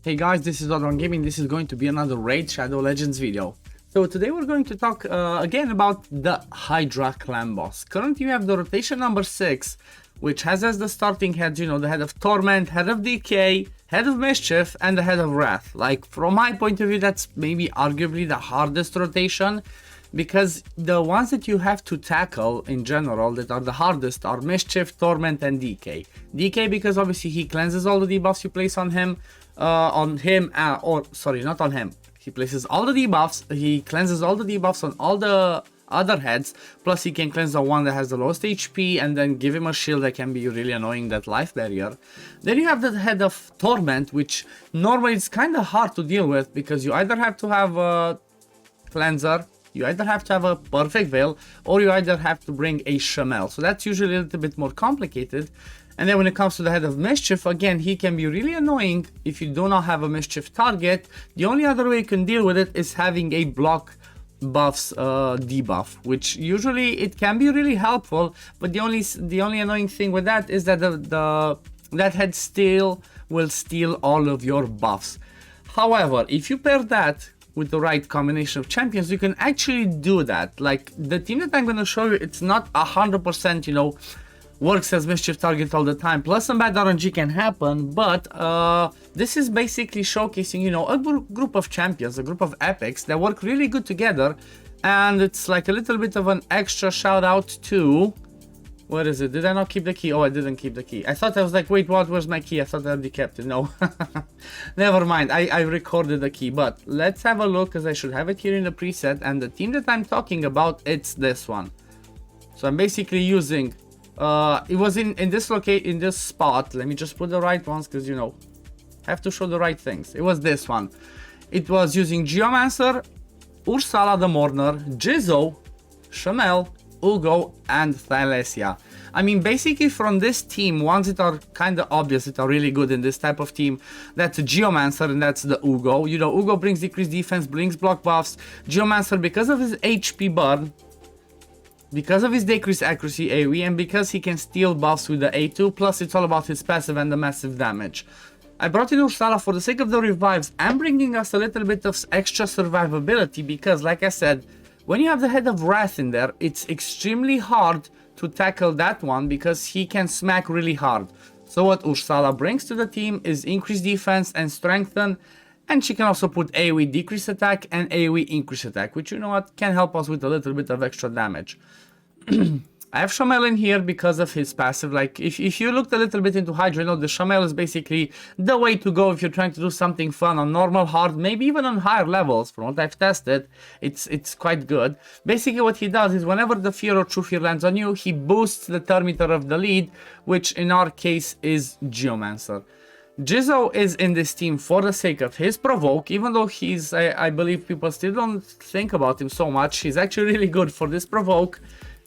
Hey guys, this is OddOneGaming. This is going to be another Raid Shadow Legends video. So today we're going to talk again about the Hydra clan boss. Currently you have the rotation number 6, which has as the starting heads, the head of Torment, head of Decay, head of Mischief, and the head of Wrath. Like, from my point of view, that's maybe arguably the hardest rotation, because the ones that you have to tackle in general that are the hardest are Mischief, Torment, and Decay. Decay because obviously he cleanses all the debuffs you place on him, not on him. He places all the debuffs, he cleanses all the debuffs on all the other heads, plus he can cleanse the one that has the lowest HP and then give him a shield that can be really annoying, that life barrier. Then you have the head of Torment, which normally it's kind of hard to deal with because you either have to have a cleanser, you either have to have a perfect veil, or you either have to bring a Shamel. So that's usually a little bit more complicated. And then when it comes to the head of Mischief, again, he can be really annoying if you do not have a Mischief target. The only other way you can deal with it is having a block buffs debuff, which usually it can be really helpful, but the only annoying thing with that is that that head still will steal all of your buffs. However, if you pair that with the right combination of champions, you can actually do that. Like, the team that I'm going to show you, it's not 100%, works as Mischief target all the time, plus some bad RNG can happen, but this is basically showcasing, a group of champions, a group of epics that work really good together. And it's like a little bit of an extra shout out to, where is it? Did I not keep the key? Oh, I didn't keep the key. I thought I was like, wait, what? Where's my key? I thought I already kept it. No, never mind. I recorded the key, but let's have a look, because I should have it here in the preset. And the team that I'm talking about, it's this one. So I'm basically using it was in this spot. Let me just put the right ones, because have to show the right things. It was this one. It was using Geomancer, Ursala the Mourner, Jizzo, Shamel, Ugo, and Thylessia. I mean, basically from this team, ones that are kind of obvious, that are really good in this type of team, that's Geomancer and that's the Ugo. Ugo brings decreased defense, brings block buffs. Geomancer, because of his HP burn, because of his decreased accuracy AoE, and because he can steal buffs with the A2, plus it's all about his passive and the massive damage. I brought in Ursala for the sake of the revives and bringing us a little bit of extra survivability, because like I said, when you have the head of Wrath in there, it's extremely hard to tackle that one because he can smack really hard. So what Ursala brings to the team is increased defense and strengthen, and she can also put AoE decrease attack and AoE increase attack, which can help us with a little bit of extra damage. I have Shamel in here because of his passive. Like, if you looked a little bit into Hydra, the Shamel is basically the way to go if you're trying to do something fun on normal, hard, maybe even on higher levels. From what I've tested, it's quite good. Basically what he does is whenever the fear or true fear lands on you, he boosts the thermometer of the lead, which in our case is Geomancer. Jizzo is in this team for the sake of his provoke, even though he's, I believe people still don't think about him so much. He's actually really good for this provoke.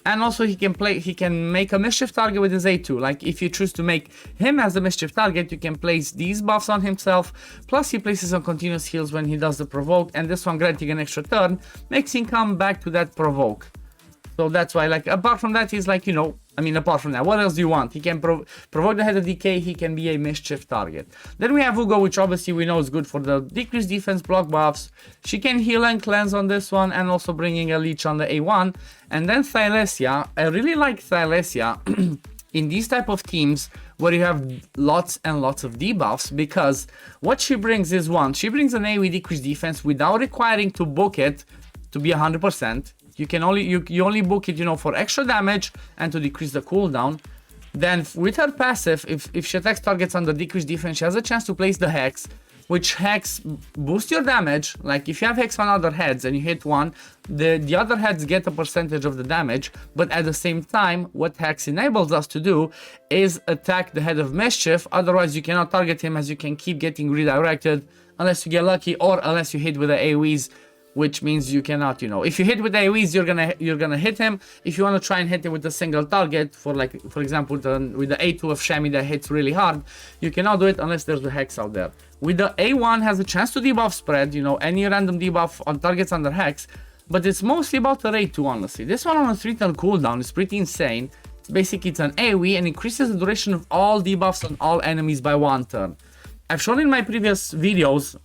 And also he can make a Mischief target with his A2. Like, if you choose to make him as a Mischief target, you can place these buffs on himself, plus he places on continuous heals when he does the provoke, and this one, granting an extra turn, makes him come back to that provoke. So that's why, like, apart from that, he's like, apart from that, what else do you want? He can provoke the head of Decay, he can be a Mischief target. Then we have Ugo, which obviously we know is good for the decreased defense, block buffs. She can heal and cleanse on this one, and also bringing a leech on the A1. And then Thylessia, I really like Thylessia in these type of teams where you have lots and lots of debuffs, because what she brings is, one, she brings an AoE decreased defense without requiring to book it to be 100%. You only book it, for extra damage and to decrease the cooldown. Then with her passive, if she attacks targets under decreased defense, she has a chance to place the Hex, which Hex boosts your damage. Like, if you have Hex on other heads and you hit one, the other heads get a percentage of the damage, but at the same time, what Hex enables us to do is attack the head of Mischief. Otherwise, you cannot target him, as you can keep getting redirected unless you get lucky, or unless you hit with the AoEs, which means you cannot, if you hit with AoEs, you're gonna hit him. If you want to try and hit him with a single target, for example, with the A2 of Shami that hits really hard, you cannot do it unless there's a Hex out there. With the A1 has a chance to debuff spread, any random debuff on targets under Hex, but it's mostly about the A2, honestly. This one on a 3-turn cooldown is pretty insane. Basically, it's an AoE and increases the duration of all debuffs on all enemies by 1 turn. I've shown in my previous videos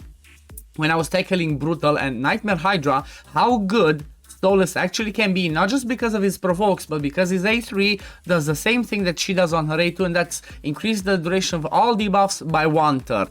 when I was tackling Brutal and Nightmare Hydra how good Thylessia actually can be, not just because of his provokes, but because his A3 does the same thing that she does on her A2, and that's increase the duration of all debuffs by 1 turn.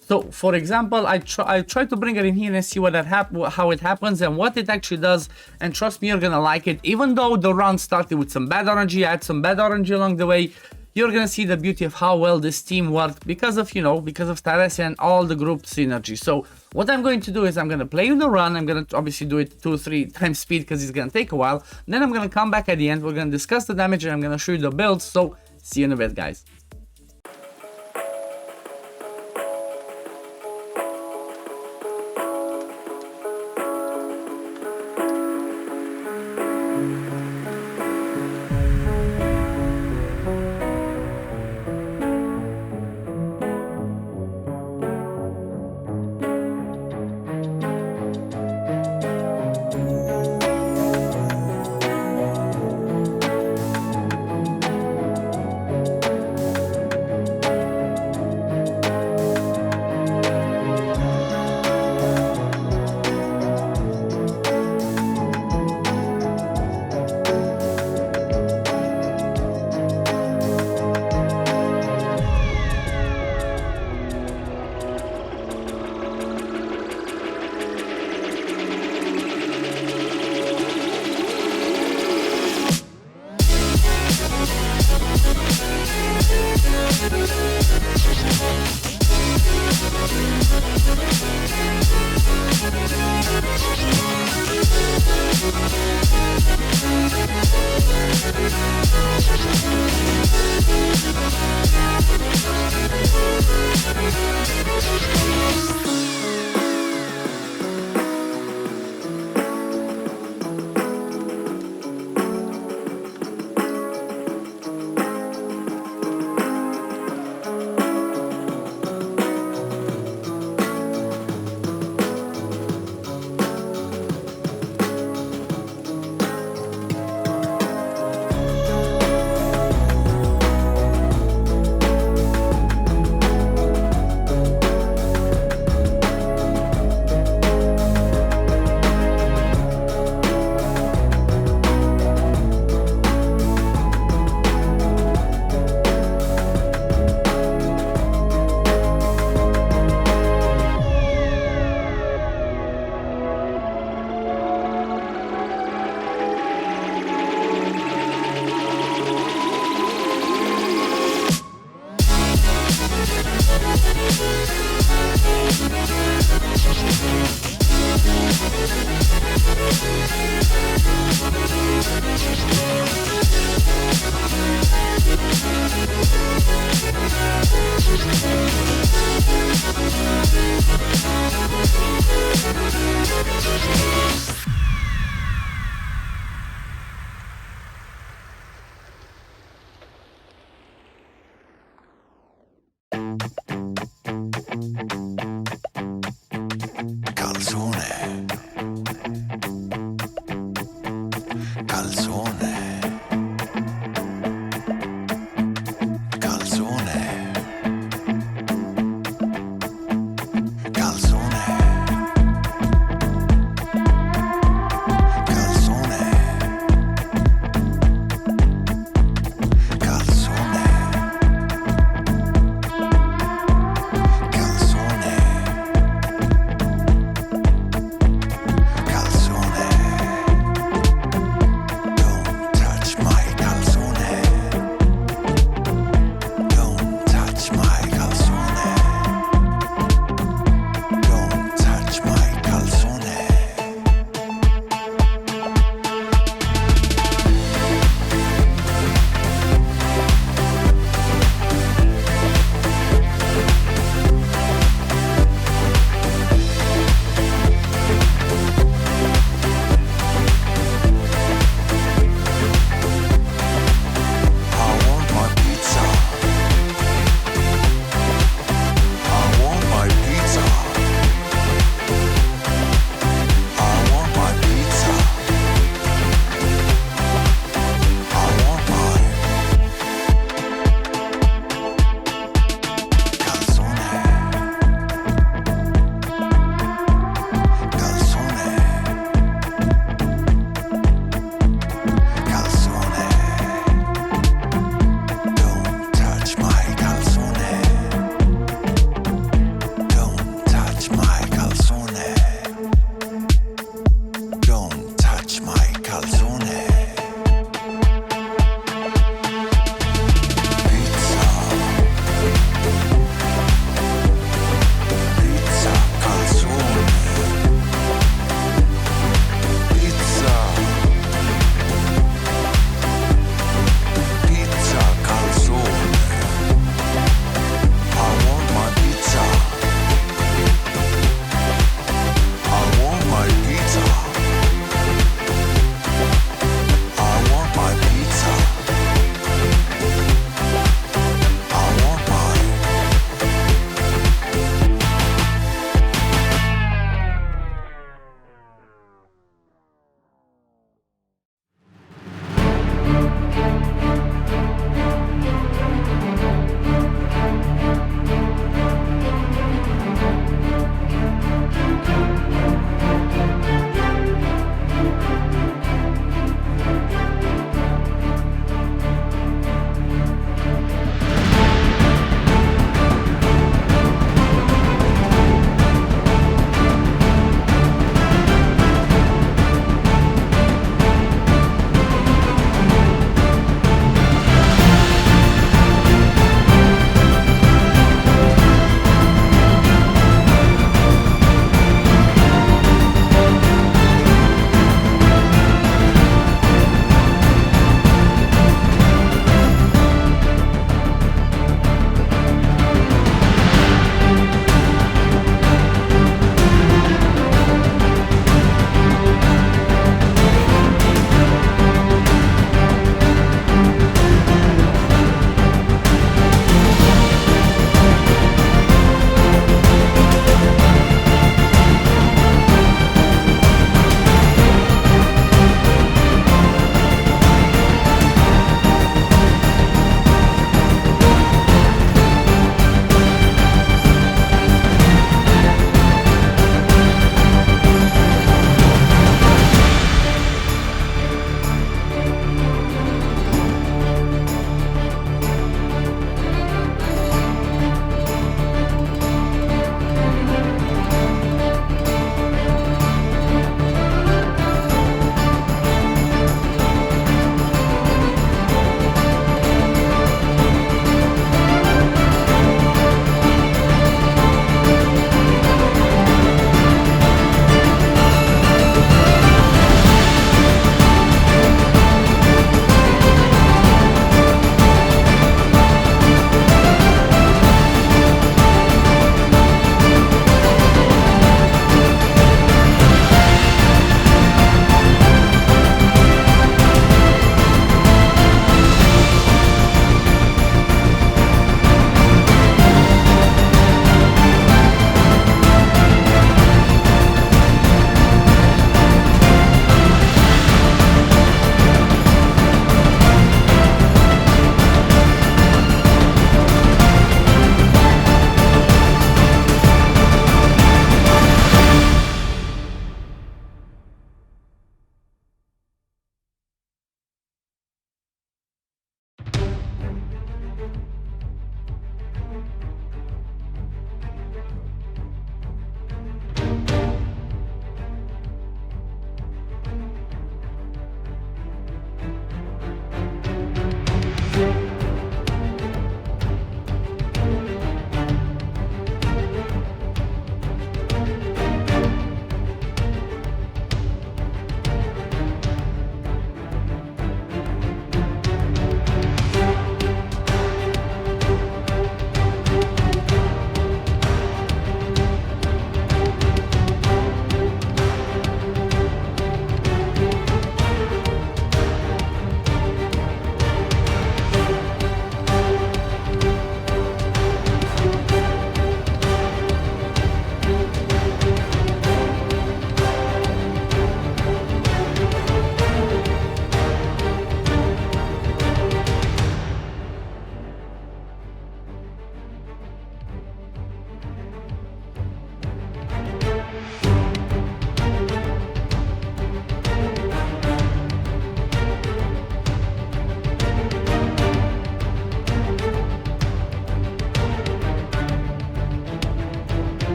So, for example, I try to bring it in here and see how it happens and what it actually does, and trust me, you're gonna like it. Even though the run started with some bad RNG, I had some bad RNG along the way, you're gonna see the beauty of how well this team worked because of, you know, because of Thylessia and all the group synergy. So what I'm going to do is I'm gonna play the run. I'm gonna obviously do it 2-3 times speed because it's gonna take a while. Then I'm gonna come back at the end. We're gonna discuss the damage and I'm gonna show you the builds. So see you in a bit, guys.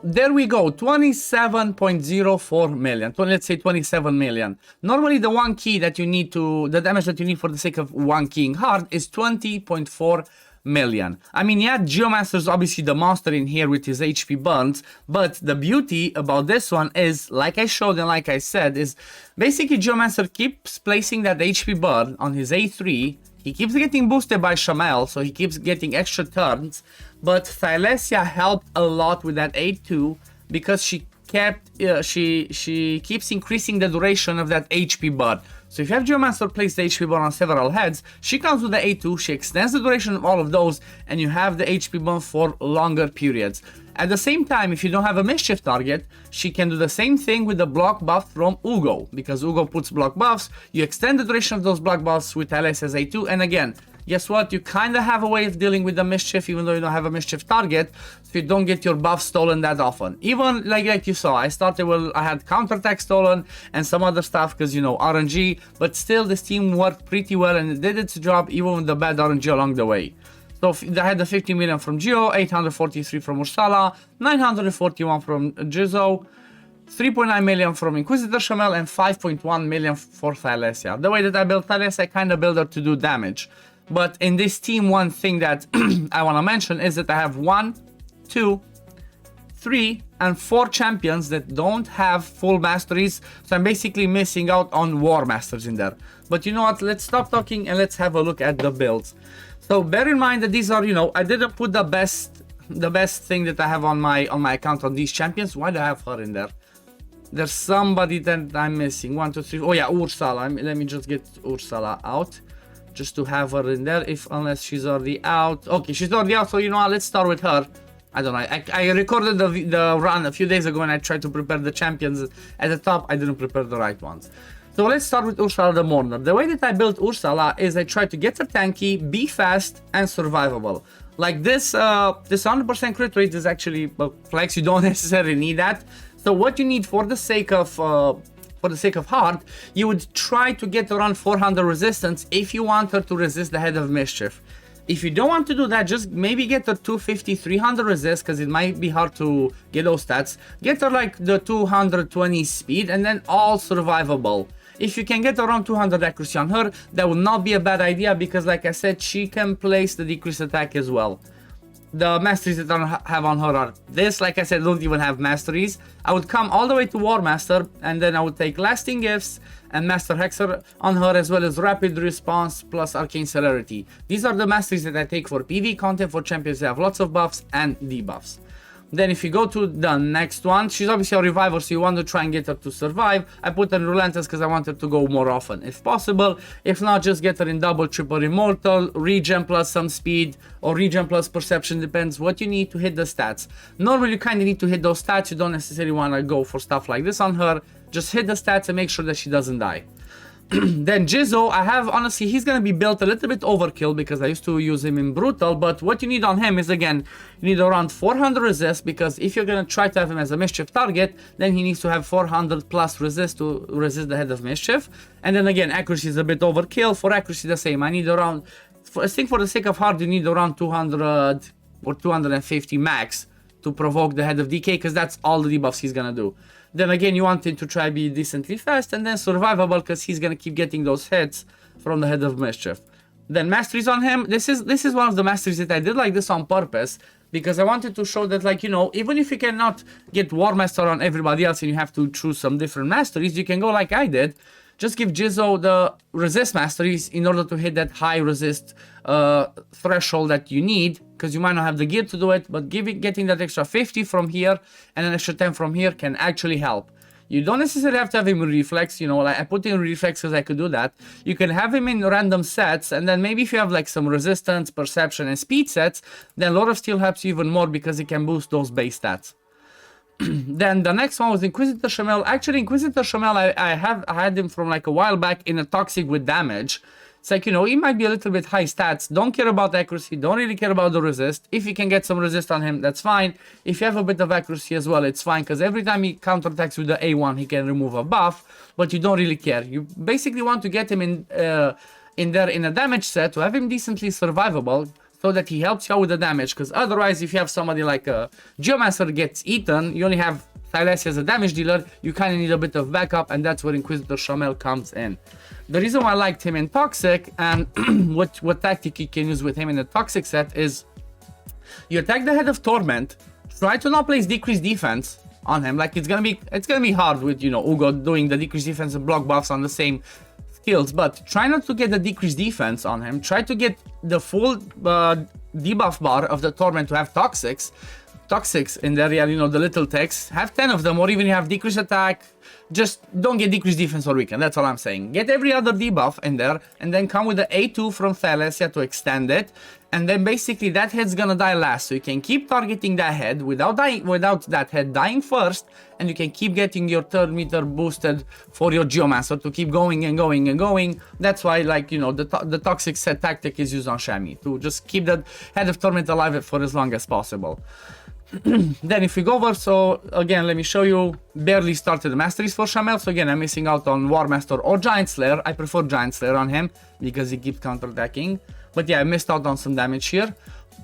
there we go, 27.04 million, let's say 27 million. Normally the one key that you need to, the damage that you need for the sake of one keying hard is 20.4 million. I mean, yeah, Geomancer is obviously the monster in here with his HP burns, but the beauty about this one is, like I showed and like I said, is basically Geomancer keeps placing that HP burn on his A3. He keeps getting boosted by Shamel, so he keeps getting extra turns, but Thylessia helped a lot with that A2 because she keeps increasing the duration of that HP burn. So if you have Geomancer place the HP burn on several heads, she comes with the A2, she extends the duration of all of those, and you have the HP burn for longer periods. At the same time, if you don't have a mischief target, she can do the same thing with the block buff from Ugo, because Ugo puts block buffs, you extend the duration of those block buffs with Thylessia's A2, and again, guess what? You kind of have a way of dealing with the mischief even though you don't have a mischief target, so you don't get your buff stolen that often. Even like you saw, I started with, I had counterattack stolen and some other stuff because, you know, RNG, but still this team worked pretty well and it did its job even with the bad RNG along the way. So I had the 50 million from Geo, 843 from Ursala, 941 from Jizzo, 3.9 million from Inquisitor Shamel, and 5.1 million for Thylessia. The way that I built Thylessia, I kind of built her to do damage. But in this team, one thing that I want to mention is that I have 1, 2, 3, and 4 champions that don't have full masteries. So I'm basically missing out on War Masters in there. But you know what? Let's stop talking and let's have a look at the builds. So bear in mind that these are, you know, I didn't put the best thing that I have on my account on these champions. Why do I have her in there? There's somebody that I'm missing. 1, 2, 3. Oh yeah, Ursala. Let me just get Ursala out, just to have her in there, unless she's already out. Okay, she's already out, so you know what, let's start with her. I don't know, I recorded the run a few days ago and I tried to prepare the champions at the top. I didn't prepare the right ones. So let's start with Ursala the Mourner. The way that I built Ursala is I tried to get her tanky, be fast, and survivable. Like this 100% crit rate is actually flex, you don't necessarily need that. So what you need for the sake of hard, you would try to get around 400 resistance if you want her to resist the Head of Mischief. If you don't want to do that, just maybe get her 250, 300 resist, because it might be hard to get those stats. Get her like the 220 speed, and then all survivable. If you can get around 200 accuracy on her, that would not be a bad idea, because like I said, she can place the decreased attack as well. The masteries that I have on her are this. Like I said, don't even have masteries. I would come all the way to War Master, and then I would take Lasting Gifts and Master Hexer on her, as well as Rapid Response plus Arcane Celerity. These are the masteries that I take for PV content for champions that have lots of buffs and debuffs. Then if you go to the next one, she's obviously a reviver, so you want to try and get her to survive. I put her in Relentless because I want her to go more often if possible. If not, just get her in double, triple immortal, regen plus some speed, or regen plus perception, depends what you need to hit the stats. Normally you kind of need to hit those stats, you don't necessarily want to go for stuff like this on her. Just hit the stats and make sure that she doesn't die. Then Jizzo, I have, honestly, he's gonna be built a little bit overkill because I used to use him in Brutal, but what you need on him is, again, you need around 400 resist, because if you're gonna try to have him as a mischief target, then he needs to have 400 plus resist to resist the Head of Mischief. And then again, accuracy is a bit overkill. For accuracy, the same. I need around, I think for the sake of hard, you need around 200 or 250 max to provoke the Head of DK, because that's all the debuffs he's gonna do. Then again, you want him to try be decently fast, and then survivable, because he's gonna keep getting those hits from the Head of Mischief. Then masteries on him. This is one of the masteries that I did like this on purpose, because I wanted to show that, like, you know, even if you cannot get War Master on everybody else and you have to choose some different masteries, you can go like I did. Just give Jizzo the resist masteries in order to hit that high resist threshold that you need, because you might not have the gear to do it, but getting that extra 50 from here and an extra 10 from here can actually help. You don't necessarily have to have him in reflex, you know, like I put in reflex because I could do that. You can have him in random sets, and then maybe if you have like some resistance, perception, and speed sets, then Lord of Steel helps you even more because it can boost those base stats. Then the next one was Inquisitor Shamel. Actually, Inquisitor Shamel, I had him from like a while back in a Toxic with damage. It's like, you know, he might be a little bit high stats. Don't care about accuracy. Don't really care about the resist. If you can get some resist on him, that's fine. If you have a bit of accuracy as well, it's fine. Because every time he counterattacks with the A1, he can remove a buff. But you don't really care. You basically want to get him in there in a damage set to have him decently survivable. so that he helps you out with the damage, because otherwise if you have somebody like a Geomancer gets eaten, you only have Thylessia as a damage dealer, you kind of need a bit of backup, and that's where Inquisitor Shamel comes in. The reason why I liked him in Toxic, and what tactic you can use with him in the Toxic set is, you attack the Head of Torment, try to not place decreased defense on him, like it's gonna be hard with, you know, Ugo doing the decreased defense and block buffs on the same skills, but try not to get the decreased defense on him, try to get the full debuff bar of the Torment to have Toxics in the area, you know, the little techs, have 10 of them, or even you have decreased attack, just don't get decreased defense or weaken, that's all I'm saying. Get every other debuff in there, and then come with the A2 from Thylessia to extend it, and then basically that head's gonna die last, so you can keep targeting that head without that head dying first, and you can keep getting your turn meter boosted for your Geomancer to keep going and going and going. That's why, like, you know, the Toxic set tactic is used on Shammy, to just keep that Head of Torment alive for as long as possible. Then if we go over, so again, let me show you, barely started the masteries for Shamel, so again, I'm missing out on War Master or Giant Slayer. I prefer Giant Slayer on him, because he keeps counterattacking, but yeah, I missed out on some damage here.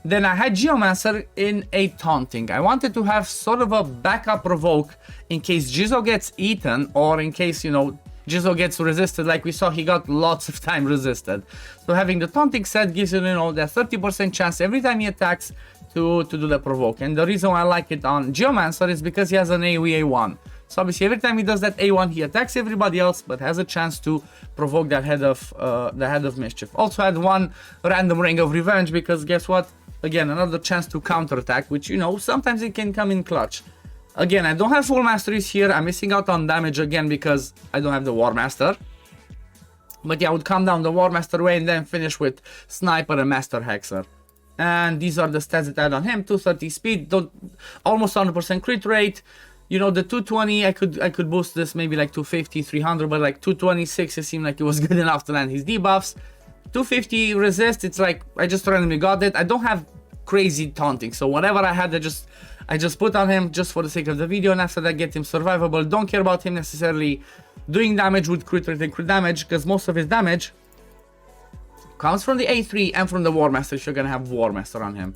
Then I had Geomancer in a Taunting. I wanted to have sort of a backup provoke in case Jizzo gets eaten, or in case, you know, Jizzo gets resisted. Like we saw, he got lots of time resisted. So having the Taunting set gives you, you know, that 30% chance every time he attacks to do the provoke. And the reason why I like it on Geomancer is because he has an AoE A1. So obviously every time he does that A1, he attacks everybody else, but has a chance to provoke that head of mischief. Also had one random Ring of Revenge, because guess what? Again, another chance to counterattack, which, you know, sometimes it can come in clutch. Again, I don't have full masteries here. I'm missing out on damage again because I don't have the War Master. But yeah, I would come down the War Master way and then finish with Sniper and Master Hexer. And these are the stats that I had on him: 230 speed, almost 100% crit rate. You know, the 220, I could boost this maybe like 250, 300, but like 226, it seemed like it was good enough to land his debuffs. 250 resist, it's like I just randomly got it. I don't have crazy taunting, so whatever I had, I just put on him just for the sake of the video, and after that get him survivable. Don't care about him necessarily doing damage with crit rate and crit damage, because most of his damage comes from the A3 and from the War Master if you're gonna have War Master on him.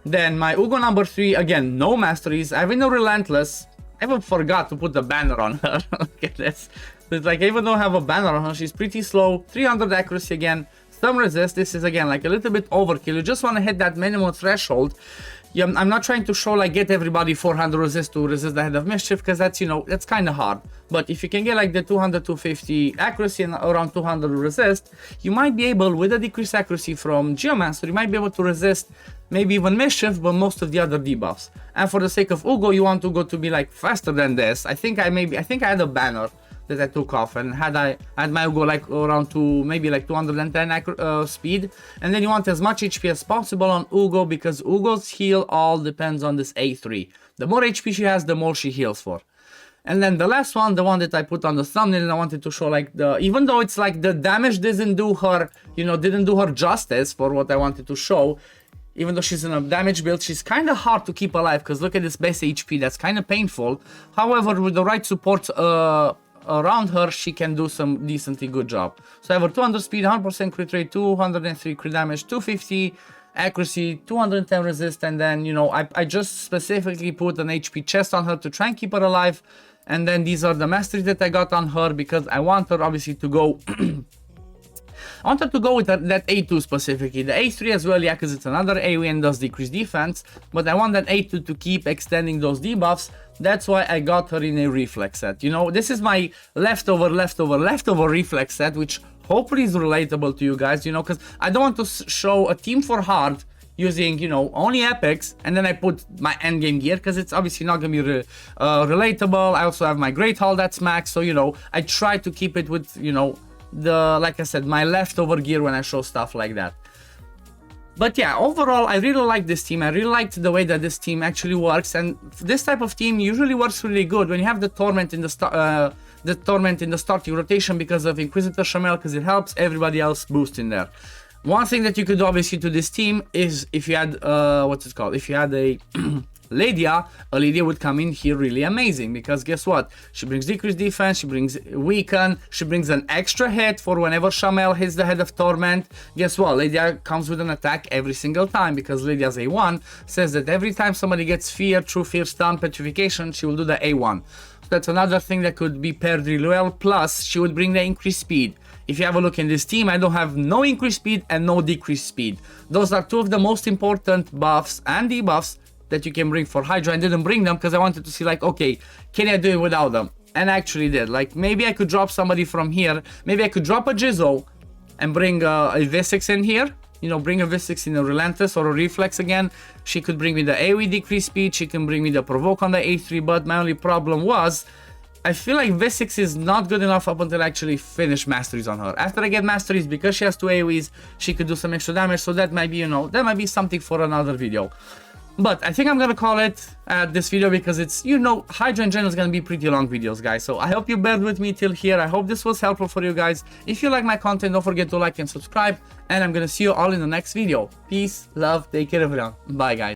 Then my Ugo number 3, again, no masteries. I have no Relentless. I even forgot to put the banner on her. Look at this. It's like, even though I have a banner on her, she's pretty slow. 300 accuracy again. Some resist. This is again like a little bit overkill. You just want to hit that minimum threshold. Yeah, I'm not trying to show like get everybody 400 resist to resist the Head of Mischief, because that's, you know, that's kind of hard. But if you can get like the 200, 250 accuracy and around 200 resist, you might be able, with a decreased accuracy from Geomancer, you might be able to resist maybe even Mischief, but most of the other debuffs. And for the sake of Ugo, you want Ugo to be like faster than this. I think I had a banner that I took off, and had my Ugo like around to maybe like 210 speed, and then you want as much HP as possible on Ugo, because Ugo's heal all depends on this A3. The more HP she has, the more she heals for. And then the last one, the one that I put on the thumbnail, and I wanted to show like even though it's like the damage didn't do her, you know, didn't do her justice for what I wanted to show. Even though she's in a damage build, she's kind of hard to keep alive, because look at this base HP, that's kind of painful. However, with the right support around her, she can do some decently good job. So I have her 200 speed, 100% crit rate, 203 crit damage, 250 accuracy, 210 resist, and then, you know, I just specifically put an HP chest on her to try and keep her alive. And then these are the masteries that I got on her, because I want her obviously to go I wanted to go with that A2 specifically. The A3 as well, yeah, because it's another AoE and does decrease defense, but I want that A2 to keep extending those debuffs. That's why I got her in a reflex set. You know, this is my leftover reflex set, which hopefully is relatable to you guys, you know, because I don't want to show a team for hard using, you know, only epics, and then I put my endgame gear, because it's obviously not gonna be relatable. I also have my Great Hall that's max, so, you know, I try to keep it with, you know, like I said, my leftover gear when I show stuff like that. But yeah, overall, I really like this team. I really liked the way that this team actually works, and this type of team usually works really good when you have the Torment in the starting rotation because of Inquisitor Shamel, because it helps everybody else boost in there. One thing that you could obviously do to this team is if you had if you had a Lydia, a Lydia would come in here really amazing, because guess what? She brings decreased defense, she brings weaken, she brings an extra hit for whenever Shamel hits the head of Torment. Guess what? Lydia comes with an attack every single time, because Lydia's A1 says that every time somebody gets fear through fear stun petrification, she will do the A1. So that's another thing that could be paired really well. Plus, she would bring the increased speed. If you have a look in this team, I don't have no increased speed and no decreased speed. Those are two of the most important buffs and debuffs that you can bring for Hydra. I didn't bring them because I wanted to see, like, okay, can I do it without them? And I actually did. Like, maybe I could drop somebody from here. Maybe I could drop a Jizzo and bring a V6 in here. You know, bring a V6 in a Relentless or a Reflex again. She could bring me the AoE decreased speed. She can bring me the Provoke on the A3. But my only problem was, I feel like V6 is not good enough up until I actually finish Masteries on her. After I get Masteries, because she has 2 AoEs, she could do some extra damage. So that might be, you know, that might be something for another video. But I think I'm gonna call it this video, because it's, you know, Hydra in general is gonna be pretty long videos, guys. So I hope you bear with me till here. I hope this was helpful for you guys. If you like my content, don't forget to like and subscribe. And I'm gonna see you all in the next video. Peace, love, take care everyone. Bye, guys.